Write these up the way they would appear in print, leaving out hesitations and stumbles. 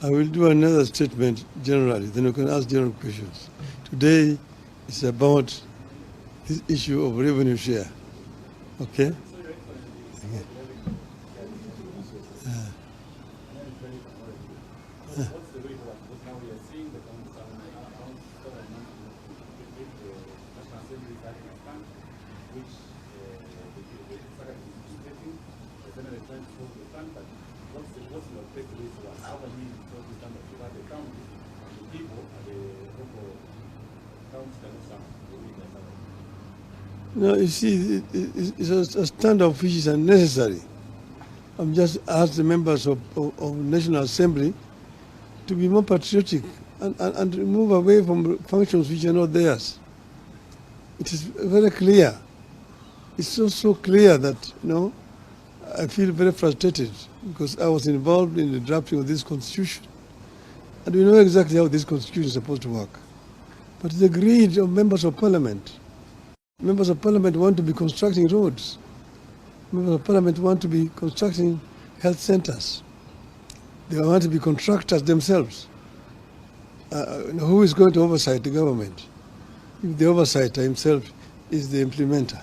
I will do another statement generally, then you can ask general questions. Today is about this issue of revenue share. Okay? No, you see, it's a standoff which is unnecessary. I'm just asked the members of National Assembly to be more patriotic and move away from functions which are not theirs. It is very clear. It's so clear that, I feel very frustrated because I was involved in the drafting of this constitution. And we know exactly how this constitution is supposed to work. But the greed of members of parliament. Members of parliament want to be constructing roads. Members of parliament want to be constructing health centers. They want to be contractors themselves. Who is going to oversight the government? If the oversighter himself is the implementer.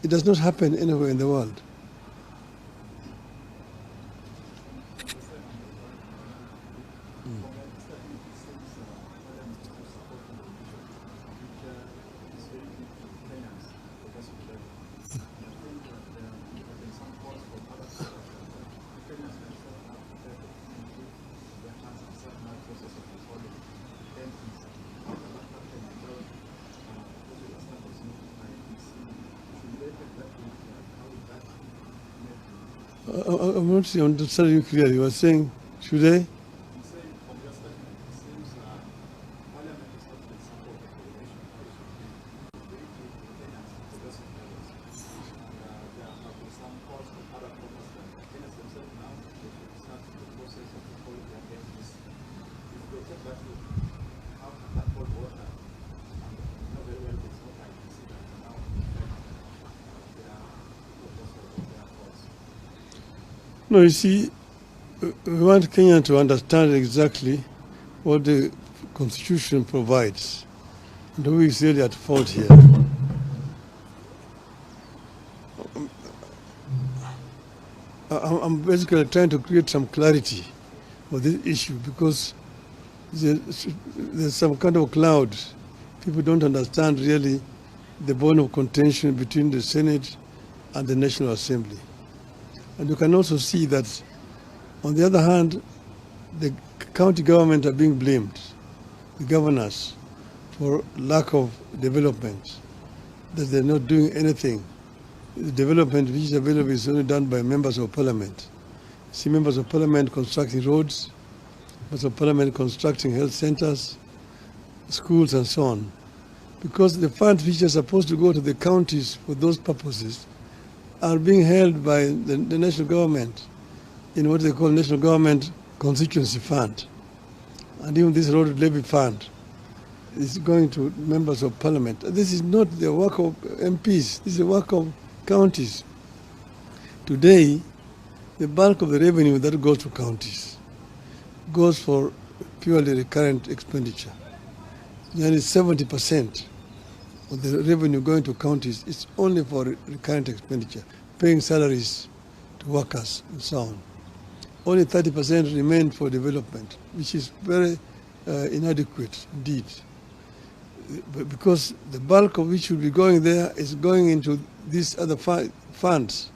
It does not happen anywhere in the world. I'm not understanding you clearly. You are saying, should they? No, you see, we want Kenya to understand exactly what the Constitution provides and who is really at fault here. I'm basically trying to create some clarity for this issue because there's some kind of cloud. People don't understand really the bone of contention between the Senate and the National Assembly. And you can also see that, on the other hand, the county government are being blamed, the governors, for lack of development, that they're not doing anything. The development which is available is only done by members of parliament. See members of parliament constructing roads, members of parliament constructing health centers, schools and so on. Because the funds which are supposed to go to the counties for those purposes are being held by the national government in what they call National Government Constituency Fund. And even this road levy fund is going to members of parliament. This is not the work of MPs, this is the work of counties. Today, the bulk of the revenue that goes to counties goes for purely recurrent expenditure. Nearly 70% of the revenue going to counties is only for recurrent expenditure, paying salaries to workers and so on. Only 30% remain for development, which is very inadequate indeed. Because the bulk of which should be going there is going into these other funds,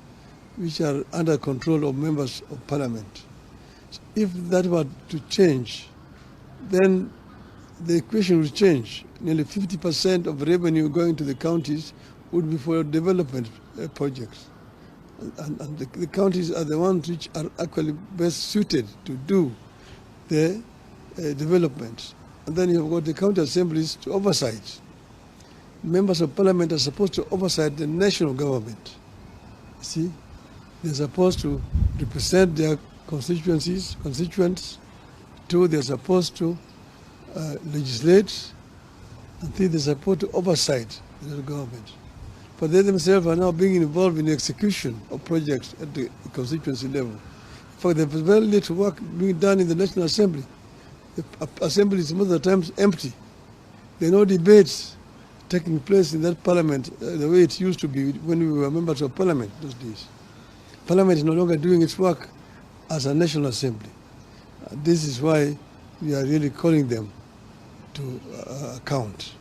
which are under control of members of parliament. So if that were to change, then the equation would change. Nearly 50% of revenue going to the counties would be for development projects. And the counties are the ones which are actually best suited to do the development. And then you've got the county assemblies to oversight. Members of parliament are supposed to oversight the national government. See, they're supposed to represent their constituents. Two, they're supposed to legislate. And three, they're supposed to oversight the government. But they themselves are now being involved in the execution of projects at the constituency level. For the very little work being done in the National Assembly. The Assembly is most of the times empty. There are no debates taking place in that Parliament the way it used to be when we were members of Parliament those days. Parliament is no longer doing its work as a National Assembly. This is why we are really calling them to account.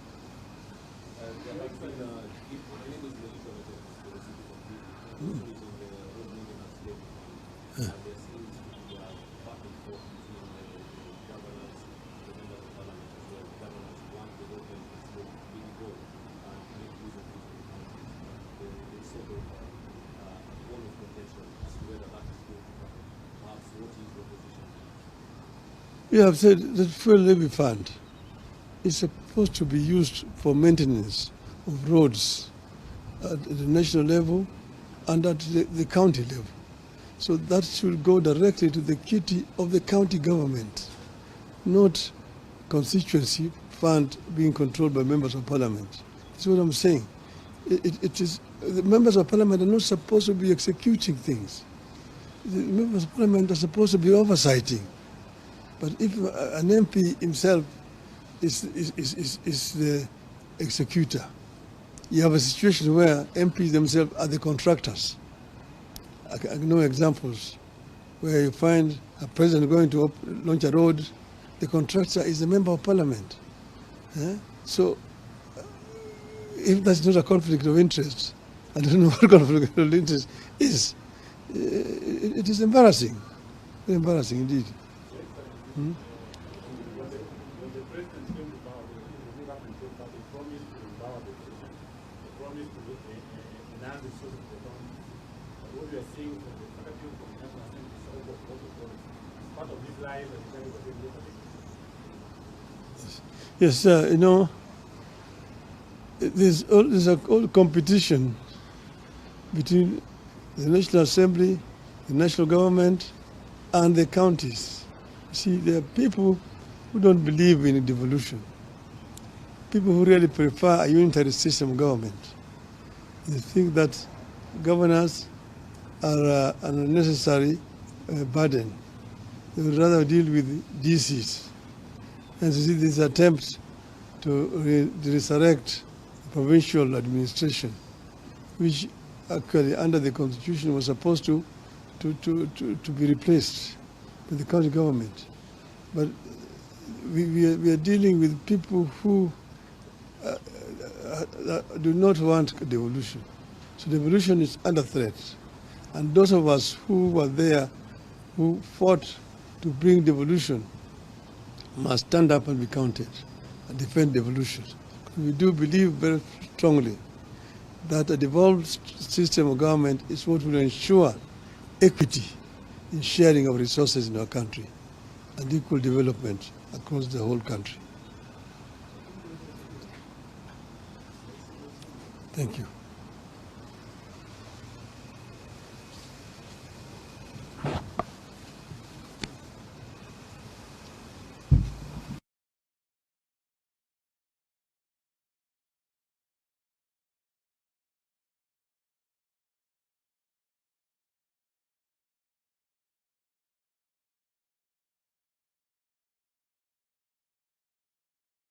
We have said that fuel levy fund is supposed to be used for maintenance of roads at the national level and at the county level. So that should go directly to the kitty of the county government, not constituency fund being controlled by members of parliament. That's what I'm saying. It is the members of parliament are not supposed to be executing things. The members of parliament are supposed to be oversighting. But if an MP himself is the executor, you have a situation where MPs themselves are the contractors. I know examples where you find a president going to launch a road, the contractor is a member of parliament. So if that's not a conflict of interest, I don't know what conflict of interest is. It is embarrassing, very embarrassing indeed. Hmm? Yes, you know, there's a whole competition between the National Assembly, the national government, and the counties. See, there are people who don't believe in devolution, people who really prefer a unitary system of government. They think that governors are an unnecessary burden. They would rather deal with DCs. And to see these attempts to resurrect provincial administration, which actually under the constitution was supposed to be replaced by the county government. But we are dealing with people who do not want devolution. So devolution is under threat. And those of us who were there, who fought to bring devolution, must stand up and be counted and defend devolution. We do believe very strongly that a devolved system of government is what will ensure equity in sharing of resources in our country and equal development across the whole country. Thank you.